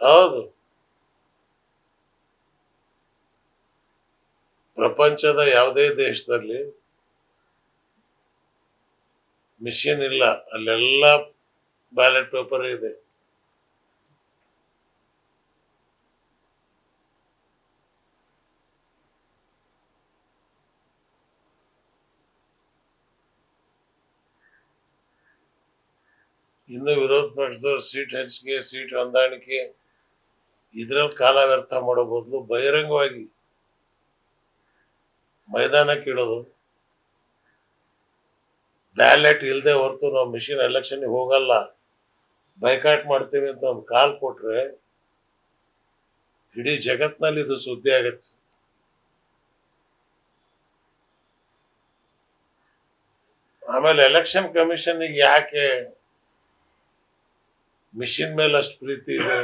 ಹೌದು, ಪ್ರಪಂಚದ ಯಾವುದೇ ದೇಶದಲ್ಲಿ ಮಿಷಿನ್ ಇಲ್ಲ, ಅಲ್ಲೆಲ್ಲ ಬ್ಯಾಲೆಟ್ ಪೇಪರ್ ಇದೆ. ಇನ್ನು ವಿರೋಧ ಪಕ್ಷದವ್ರು ಸೀಟ್ ಹಂಚಿಕೆ, ಸೀಟ್ ಹೊಂದಾಣಿಕೆ ಇದ್ರಲ್ಲಿ ಕಾಲ ವ್ಯರ್ಥ ಮಾಡೋ ಬದಲು ಬಹಿರಂಗವಾಗಿ ಮೈದಾನಕ್ಕೆ ಇಡೋದು, ಬ್ಯಾಲೆಟ್ ಇಲ್ಲದೆ ಹೊರತು ನಾವು ಮಿಷಿನ್ ಎಲೆಕ್ಷನ್ ಹೋಗಲ್ಲ, ಬೈಕಾಟ್ ಮಾಡ್ತೀವಿ ಅಂತ ಒಂದು ಕಾಲ್ ಕೊಟ್ರೆ ಇಡೀ ಜಗತ್ನಲ್ಲಿ ಇದು ಸುದ್ದಿ ಆಗತ್ತೆ. ಆಮೇಲೆ ಎಲೆಕ್ಷನ್ ಕಮಿಷನ್ ಯಾಕೆ ಮಿಷಿನ್ ಮೇಲೆ ಅಷ್ಟು ಪ್ರೀತಿ ಇದೆ?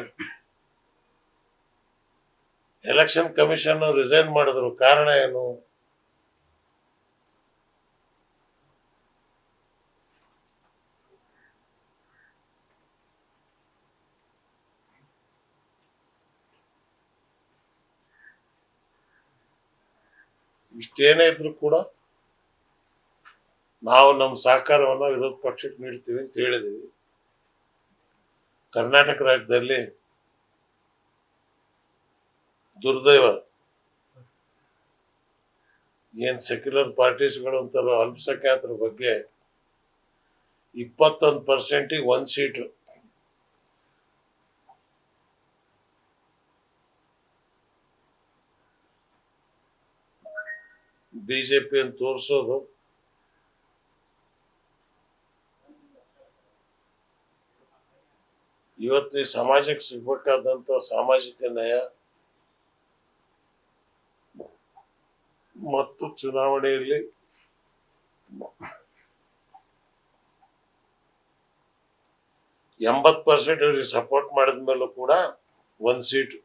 ಎಲೆಕ್ಷನ್ ಕಮಿಷನ್ ರಿಸೈನ್ ಮಾಡಿದ್ರು, ಕಾರಣ ಏನು? ಇಷ್ಟೇನೇ ಇದ್ರು ಕೂಡ ನಾವು ನಮ್ಮ ಸಹಕಾರವನ್ನು ವಿರೋಧ ಪಕ್ಷಕ್ಕೆ ನೀಡ್ತೀವಿ ಅಂತ ಹೇಳಿದೀವಿ. ಕರ್ನಾಟಕ ರಾಜ್ಯದಲ್ಲಿ ದುರ್ದೈವ, ಏನ್ ಸೆಕ್ಯುಲರ್ ಪಾರ್ಟೀಸ್ಗಳು ಅಂತಾರೋ ಅಲ್ಪಸಂಖ್ಯಾತರ ಬಗ್ಗೆ 21% 1 ಸೀಟ್ ಬಿಜೆಪಿ ಅಂತ ತೋರಿಸೋದು ಇವತ್ತು ಈ ಸಮಾಜಕ್ಕೆ ಸಿಗ್ಬೇಕಾದಂತ ಸಾಮಾಜಿಕ ನ್ಯಾಯ ಮತ್ತು ಚುನಾವಣೆಯಲ್ಲಿ ಅವ್ರಿಗೆ ಸಪೋರ್ಟ್ ಮಾಡಿದ ಮೇಲೂ ಕೂಡ 1 ಸೀಟ್,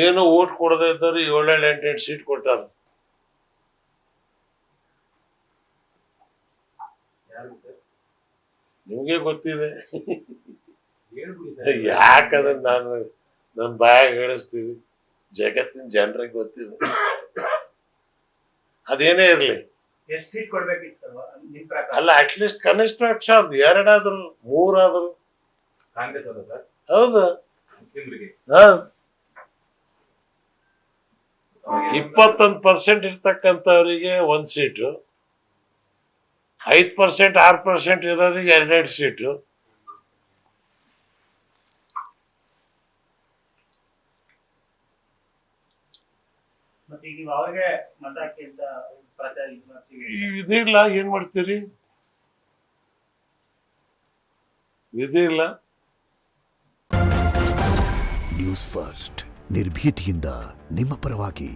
ಏನು ಓಟ್ ಕೊಡದೇ ಇದ್ದಾರೆ 7-8 ಸೀಟ್ ಕೊಟ್ಟಾರ. ನಿಮ್ಗೆ ಗೊತ್ತಿದೆ, ಯಾಕಂದ್ರೆ ನನ್ನ ಬಾಯಾಗ ಹೇಳಿಸ್ತೀವಿ, ಜಗತ್ತಿನ ಜನರಿಗೆ ಗೊತ್ತಿದೆ. ಅದೇನೇ ಇರ್ಲಿ, ಅಲ್ಲ ಅಟ್ಲೀಸ್ಟ್ ಕನಿಷ್ಠ ಪಕ್ಷ 2 ಆದ್ರು 3 ಆದ್ರು. ಹೌದು, 21% ಇರ್ತಕ್ಕಂಥವ್ರಿಗೆ 1 ಸೀಟು, 5% 6% ಇರೋರಿಗೆ 2 ಸೀಟು. ವಿಧಿ ಇಲ್ಲ, ಏನ್ ಮಾಡ್ತೀರಿ? ವಿಧಿ ಇಲ್ಲ. ನ್ಯೂಸ್ ಫಸ್ಟ್, ನಿರ್ಭೀತಿಯಿಂದ ನಿಮ್ಮ ಪರವಾಗಿ.